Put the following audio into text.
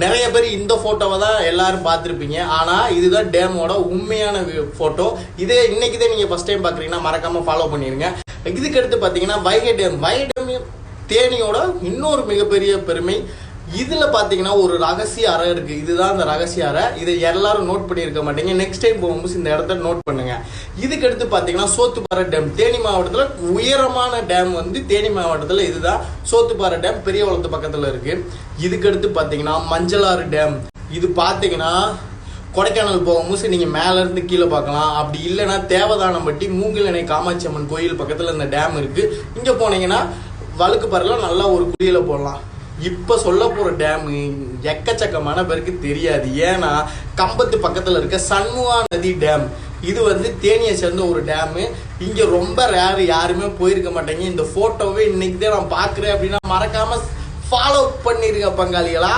நிறைய பேர் இந்த போட்டோவை தான் எல்லாரும் பார்த்துருப்பீங்க. ஆனால் இதுதான் டேமோட உண்மையான போட்டோ. இதே இன்னைக்கு தான் நீங்கள் ஃபர்ஸ்ட் டைம் பார்க்குறீங்கன்னா மறக்காம ஃபாலோ பண்ணிடுங்க. இதுக்கு அடுத்து பார்த்தீங்கன்னா வைகை டேம் தேனியோட இன்னொரு மிகப்பெரிய பெருமை. இதில் பார்த்தீங்கன்னா ஒரு ரகசிய அறை இருக்குது. இதுதான் அந்த ரகசிய அறை. இதை எல்லாரும் நோட் பண்ணியிருக்க மாட்டீங்க. நெக்ஸ்ட் டைம் போகும்போது இந்த இடத்த நோட் பண்ணுங்க. இதுக்கு அடுத்து பார்த்தீங்கன்னா சோத்துப்பாறை டேம். தேனி மாவட்டத்தில் உயரமான டேம் வந்து தேனி மாவட்டத்தில் இதுதான் சோத்துப்பாறை டேம். பெரியகுளத்து பக்கத்தில் இருக்குது. இதுக்கு அடுத்து பார்த்தீங்கன்னா மஞ்சளாறு டேம். இது பார்த்தீங்கன்னா கொடைக்கானல் போகும்போது நீங்கள் மேலேருந்து கீழே பார்க்கலாம். அப்படி இல்லைன்னா தேவதானம்பட்டி மூங்கிலணை காமாட்சி அம்மன் கோயில் பக்கத்தில் இந்த டேம் இருக்குது. இங்கே போனீங்கன்னா வழுக்கு பாறையில் நல்லா ஒரு குளியல போடலாம். இப்போ சொல்ல போகிற டேமு எக்கச்சக்கமான பேருக்கு தெரியாது. ஏன்னா கம்பத்து பக்கத்தில் இருக்க சண்முகா நதி டேம். இது வந்து தேனியை சேர்ந்த ஒரு டேமு. இங்கே ரொம்ப ரேரு, யாருமே போயிருக்க மாட்டேங்க. இந்த ஃபோட்டோவே இன்னைக்கு தான் நான் பார்க்குறேன் அப்படின்னா மறக்காமல் ஃபாலோ பண்ணிருங்க பங்காளிகளா.